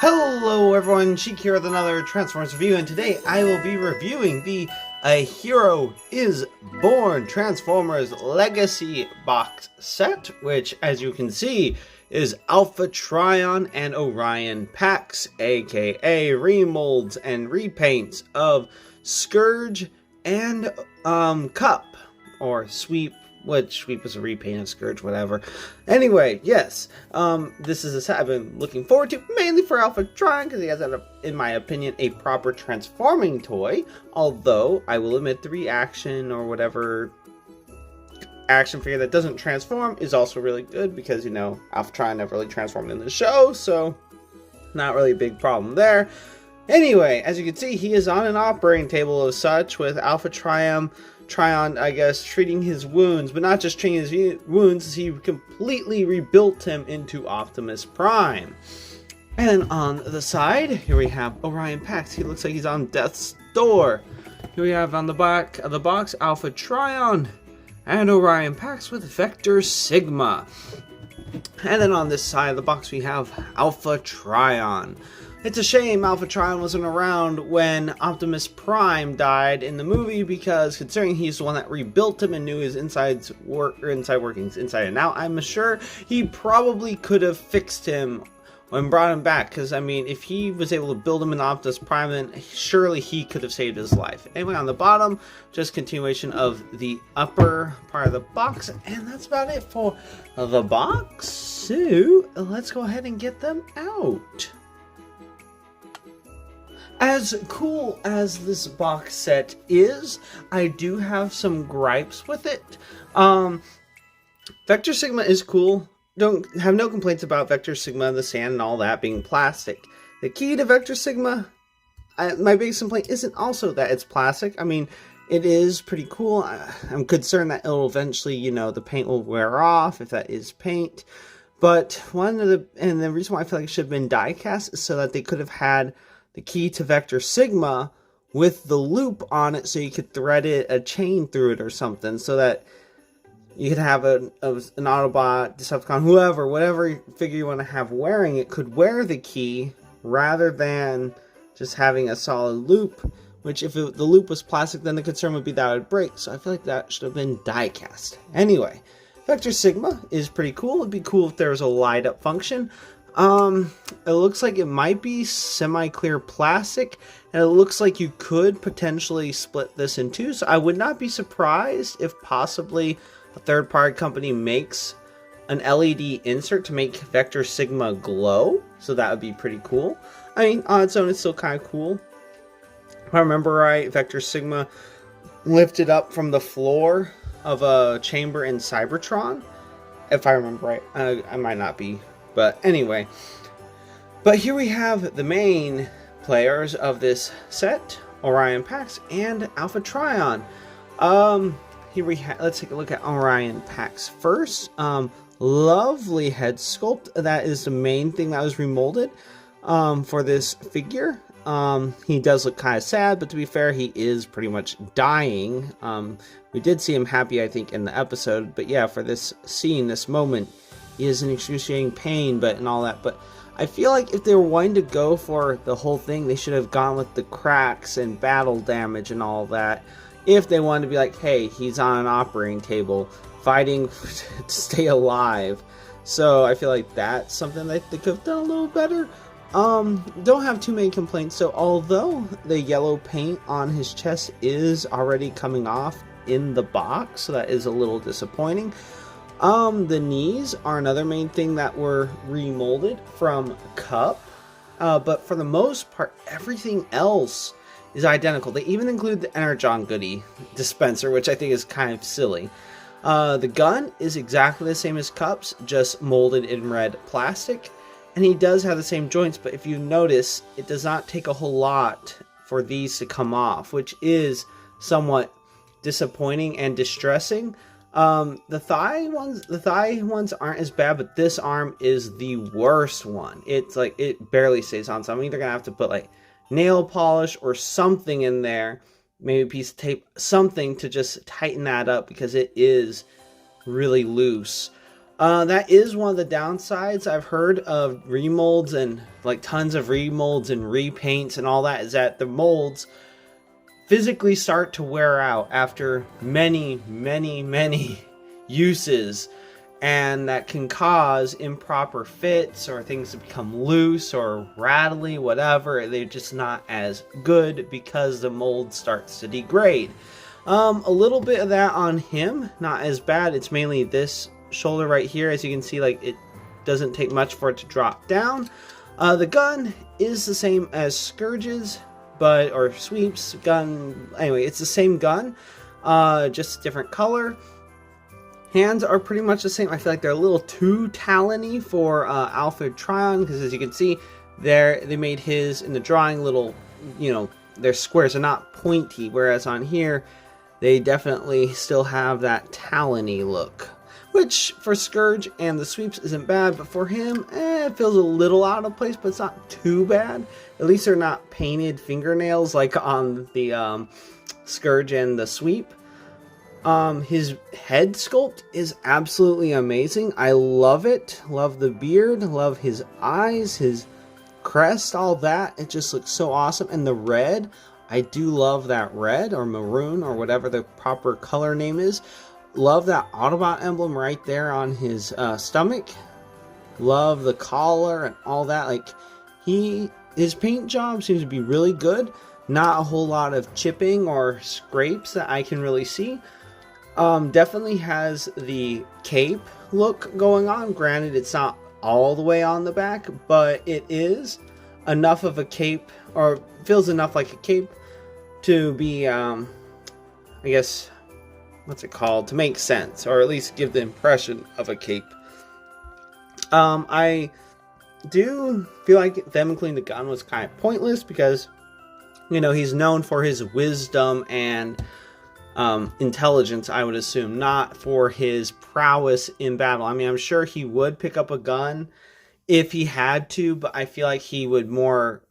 Hello everyone, Sheek here with another Transformers review, and today I will be reviewing the A Hero is Born Transformers Legacy box set, which as you can see is Alpha Trion and Orion packs, aka remolds and repaints of Scourge and Cup, or Sweep, which Sweep was a repaint of Scourge, whatever. Anyway, yes, this is a set I've been looking forward to, mainly for Alpha Trion, because he has, in my opinion, a proper transforming toy. Although, I will admit the reaction or whatever action figure that doesn't transform is also really good, because, you know, Alpha Trion never really transformed in the show, so not really a big problem there. Anyway, as you can see, he is on an operating table of such, with Alpha Trion, I guess, treating his wounds, but not just treating his wounds, he completely rebuilt him into Optimus Prime. And on the side, here we have Orion Pax. He looks like he's on death's door. Here we have on the back of the box Alpha Trion and Orion Pax with Vector Sigma. And then on this side of the box we have Alpha Trion. It's a shame Alpha Trion wasn't around when Optimus Prime died in the movie, because considering he's the one that rebuilt him and knew his inside workings inside and out, I'm sure he probably could have fixed him and brought him back, because I mean, if he was able to build him in Optimus Prime, then surely he could have saved his life. Anyway, on the bottom, just continuation of the upper part of the box, and that's about it for the box. So let's go ahead and get them out. As cool as this box set is, I do have some gripes with it. Vector Sigma is cool. Don't have no complaints about Vector Sigma, the sand and all that being plastic. The key to Vector Sigma, my biggest complaint isn't also that it's plastic. I mean, it is pretty cool. I'm concerned that it'll eventually, you know, the paint will wear off, if that is paint. But the reason why I feel like it should have been die cast is so that they could have had the key to Vector Sigma with the loop on it, so you could thread a chain through it or something, so that you could have an Autobot, Decepticon, whatever figure you want to have wearing it could wear the key, rather than just having a solid loop, which if the loop was plastic, then the concern would be that it would break. So I feel like that should have been die cast. Anyway, Vector Sigma is pretty cool. It'd be cool if there was a light up function. It looks like it might be semi-clear plastic, and it looks like you could potentially split this in two, so I would not be surprised if possibly a third-party company makes an LED insert to make Vector Sigma glow, so that would be pretty cool. I mean, on its own, it's still kind of cool. If I remember right, Vector Sigma lifted up from the floor of a chamber in Cybertron, if I remember right. I might not be. But anyway, but here we have the main players of this set, Orion Pax and Alpha Trion. Let's take a look at Orion Pax first. Lovely head sculpt. That is the main thing that was remolded for this figure. He does look kind of sad, but to be fair, he is pretty much dying. We did see him happy, I think, in the episode, but yeah, for this scene, this moment, he is in excruciating pain, and all that. But I feel like if they were wanting to go for the whole thing, they should have gone with the cracks and battle damage and all that. If they wanted to be like, hey, he's on an operating table fighting to stay alive. So I feel like that's something that they could have done a little better. Don't have too many complaints. So although the yellow paint on his chest is already coming off in the box, so that is a little disappointing. The knees are another main thing that were remolded from Cup, but for the most part, everything else is identical. They even include the Energon goodie dispenser, which I think is kind of silly. The gun is exactly the same as Cup's, just molded in red plastic, and he does have the same joints, but if you notice, it does not take a whole lot for these to come off, which is somewhat disappointing and distressing. The thigh ones aren't as bad, but this arm is the worst one. It's like, it barely stays on, so I'm either gonna have to put like nail polish or something in there, maybe a piece of tape, something to just tighten that up, because it is really loose. That is one of the downsides I've heard of remolds and like tons of remolds and repaints and all that, is that the molds physically start to wear out after many uses, and that can cause improper fits or things to become loose or rattly, whatever. They're just not as good because the mold starts to degrade. A little bit of that on him, not as bad. It's mainly this shoulder right here. As you can see, like, it doesn't take much for it to drop down. The gun is the same as Scourge's, or Sweep's gun. Anyway, it's the same gun, just a different color. Hands are pretty much the same. I feel like they're a little too talony for Alpha Trion, because as you can see there, they made his in the drawing little, their squares are not pointy, whereas on here they definitely still have that talony look, which for Scourge and the Sweeps isn't bad, but for him, it feels a little out of place, but it's not too bad. At least they're not painted fingernails like on the Scourge and the Sweep. His head sculpt is absolutely amazing. I love it. Love the beard. Love his eyes, his crest, all that. It just looks so awesome. And the red, I do love that red or maroon or whatever the proper color name is. Love that Autobot emblem right there on his stomach. Love the collar and all that. Like, his paint job seems to be really good. Not a whole lot of chipping or scrapes that I can really see. Definitely has the cape look going on. Granted, it's not all the way on the back, but it is enough of a cape, or feels enough like a cape to be, I guess, what's it called? To make sense, or at least give the impression of a cape. I do feel like them including the gun was kind of pointless because, he's known for his wisdom and intelligence, I would assume, not for his prowess in battle. I mean, I'm sure he would pick up a gun if he had to, but I feel like he would more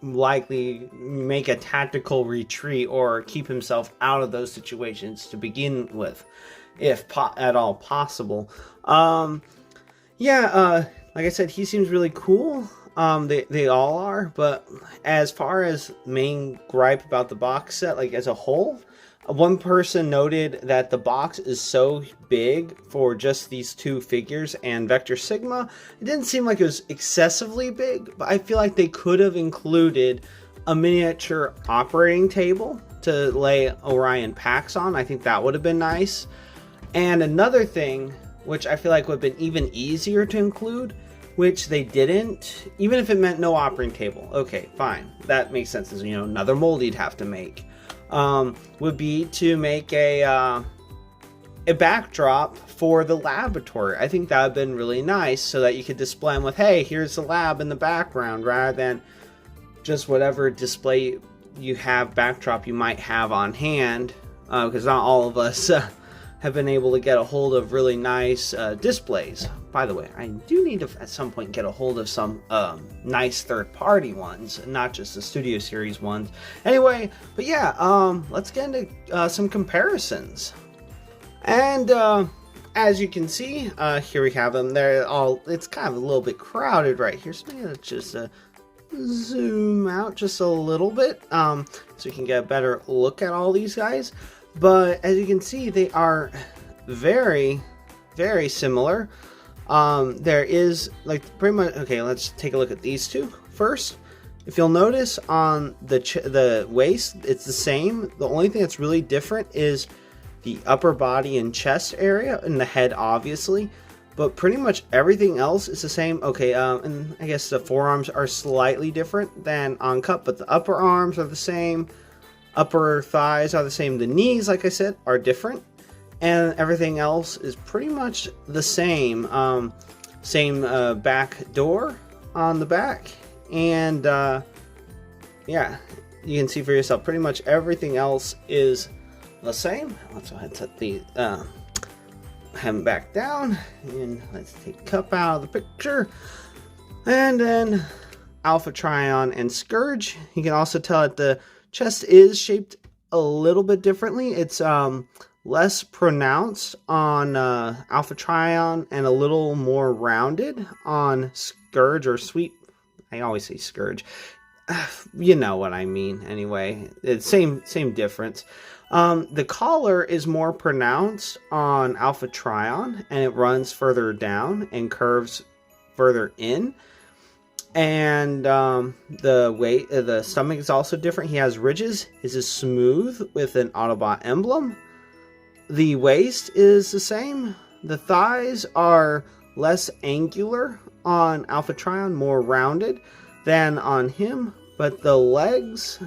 likely make a tactical retreat or keep himself out of those situations to begin with, if at all possible. Like I said, he seems really cool. They all are, but as far as main gripe about the box set, like as a whole, one person noted that the box is so big for just these two figures and Vector Sigma. It didn't seem like it was excessively big, but I feel like they could have included a miniature operating table to lay Orion packs on. I think that would have been nice. And another thing, which I feel like would have been even easier to include, which they didn't, even if it meant no operating table. Okay, fine. That makes sense. As another mold you'd have to make. Would be to make a backdrop for the laboratory. I think that would have been really nice, so that you could display them with, hey, here's the lab in the background, rather than just whatever display you have backdrop you might have on hand, because not all of us have been able to get a hold of really nice displays. By the way, I do need to at some point get a hold of some nice third-party ones, not just the Studio Series ones. Anyway, but yeah, let's get into some comparisons. And as you can see, here we have them. It's kind of a little bit crowded right here, so maybe let's just zoom out just a little bit so you can get a better look at all these guys. But as you can see, they are very, very similar. There is pretty much, okay, let's take a look at these two first. If you'll notice on the waist, it's the same. The only thing that's really different is the upper body and chest area, and the head obviously, but pretty much everything else is the same. Okay, and I guess the forearms are slightly different than on Cup, but the upper arms are the same. Upper thighs are the same. The knees, like I said, are different. And everything else is pretty much the same. Same back door on the back. And yeah, you can see for yourself, pretty much everything else is the same. Let's go ahead and set the hem back down. And let's take Cup out of the picture. And then Alpha Trion and Scourge. You can also tell that the chest is shaped a little bit differently. It's less pronounced on Alpha Trion and a little more rounded on Scourge or Sweep. I always say Scourge. You know what I mean. Anyway, it's same difference. The collar is more pronounced on Alpha Trion, and it runs further down and curves further in. And the stomach is also different. He has ridges. His is smooth with an Autobot emblem. The waist is the same. The thighs are less angular on Alpha Trion, more rounded than on him. But the legs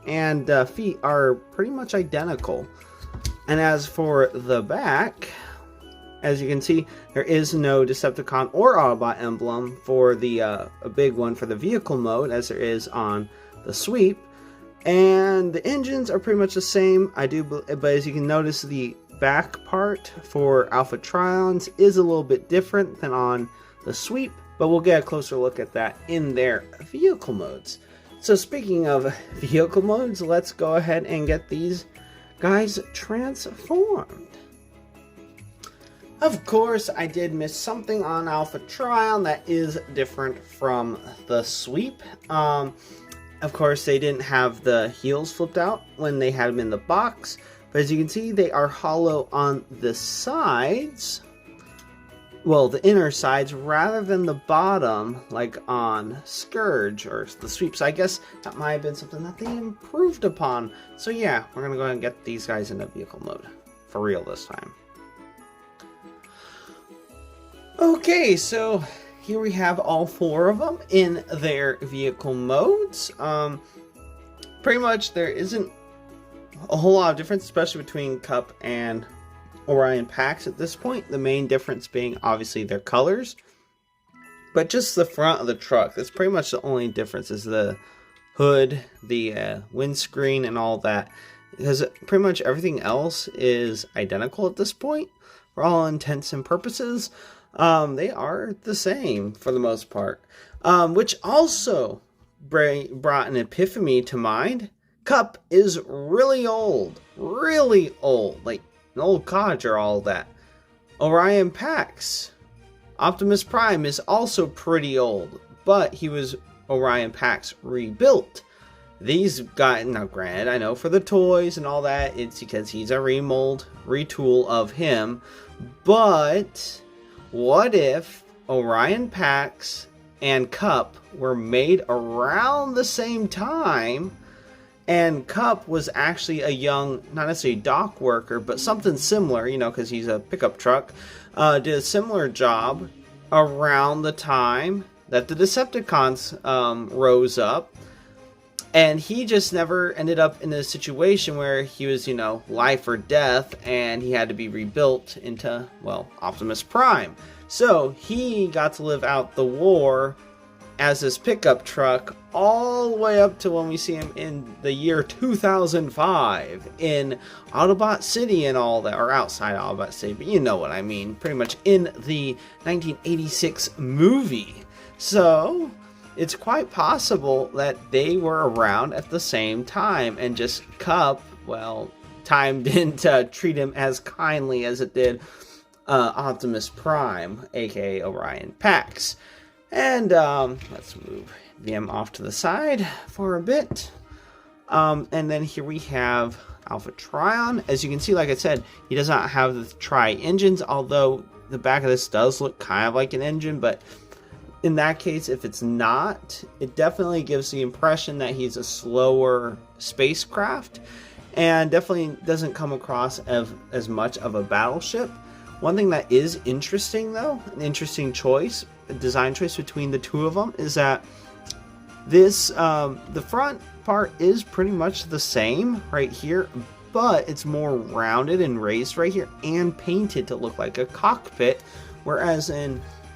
and feet are pretty much identical. And as for the back, as you can see, there is no Decepticon or Autobot emblem for the a big one for the vehicle mode, as there is on the Sweep. And the engines are pretty much the same. But as you can notice, the back part for Alpha Trions is a little bit different than on the Sweep. But we'll get a closer look at that in their vehicle modes. So speaking of vehicle modes, let's go ahead and get these guys transformed. Of course, I did miss something on Alpha Trion that is different from the Sweep. Of course, they didn't have the heels flipped out when they had them in the box. But as you can see, they are hollow on the sides. Well, the inner sides rather than the bottom, like on Scourge or the Sweep. So I guess that might have been something that they improved upon. So yeah, we're going to go ahead and get these guys into vehicle mode. For real this time. Okay, so here we have all four of them in their vehicle modes. Pretty much there isn't a whole lot of difference, especially between Cup and Orion Pax at this point. The main difference being obviously their colors, but just the front of the truck. That's pretty much the only difference, is the hood, the windscreen, and all that. Because pretty much everything else is identical at this point, for all intents and purposes. They are the same for the most part, which also brought an epiphany to mind. Cup is really old, like an old codger, all that. Orion Pax, Optimus Prime is also pretty old, but he was Orion Pax rebuilt. These guys, now granted, I know for the toys and all that, it's because he's a retool of him, but what if Orion Pax and Cup were made around the same time, and Cup was actually a young, not necessarily dock worker, but something similar, you know, because he's a pickup truck, did a similar job around the time that the Decepticons rose up, and he just never ended up in a situation where he was, you know, life or death, and he had to be rebuilt into, well, Optimus Prime. So he got to live out the war as this pickup truck all the way up to when we see him in the year 2005 in Autobot City and all that, or outside Autobot City, but you know what I mean, pretty much in the 1986 movie. So it's quite possible that they were around at the same time, and just Cup, well, time didn't treat him as kindly as it did Optimus Prime, aka Orion Pax. And let's move them off to the side for a bit. And then here we have Alpha Trion. As you can see, like I said, he does not have the tri-engines, although the back of this does look kind of like an engine, but in that case, if it's not, it definitely gives the impression that he's a slower spacecraft, and definitely doesn't come across as much of a battleship. One thing that is interesting, though, an interesting choice, a design choice between the two of them, is that this, the front part is pretty much the same right here, but it's more rounded and raised right here and painted to look like a cockpit, whereas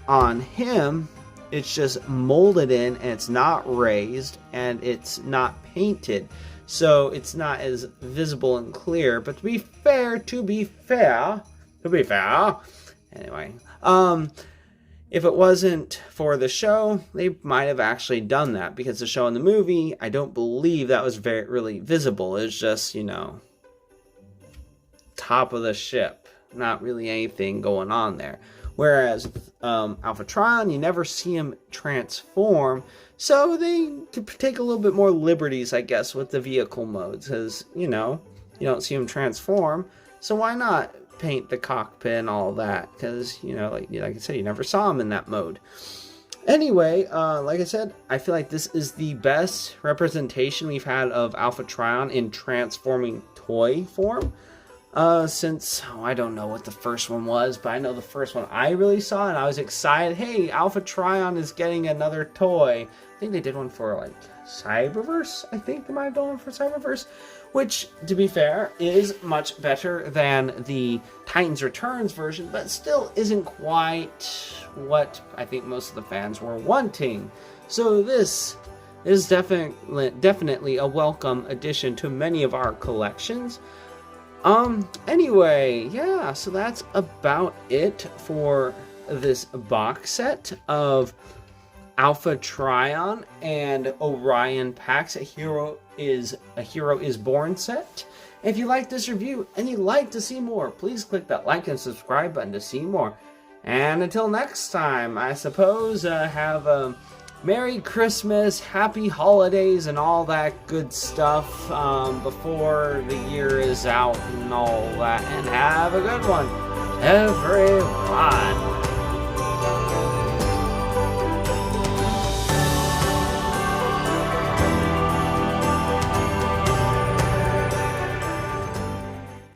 on him, it's just molded in and it's not raised and it's not painted. So it's not as visible and clear, but to be fair, anyway, if it wasn't for the show, they might have actually done that, because the show and the movie, I don't believe that was really visible. It's just, you know, top of the ship. Not really anything going on there. Whereas Alpha Trion, you never see him transform, so they could take a little bit more liberties, I guess, with the vehicle modes, because, you know, you don't see him transform, so why not paint the cockpit and all that, because, you know, like I said, you never saw him in that mode. Anyway, like I said, I feel like this is the best representation we've had of Alpha Trion in transforming toy form. Since, I don't know what the first one was, but I know the first one I really saw, and I was excited. Hey, Alpha Trion is getting another toy. I think they did one for, like, Cyberverse? I think they might have done one for Cyberverse. Which, to be fair, is much better than the Titans Returns version, but still isn't quite what I think most of the fans were wanting. So this is definitely a welcome addition to many of our collections. Anyway, yeah, so that's about it for this box set of Alpha Trion and Orion packs. A Hero is Born set. If you like this review and you'd like to see more, please click that like and subscribe button to see more. And until next time, I suppose, have a Merry Christmas, Happy Holidays, and all that good stuff before the year is out and all that. And have a good one, everyone.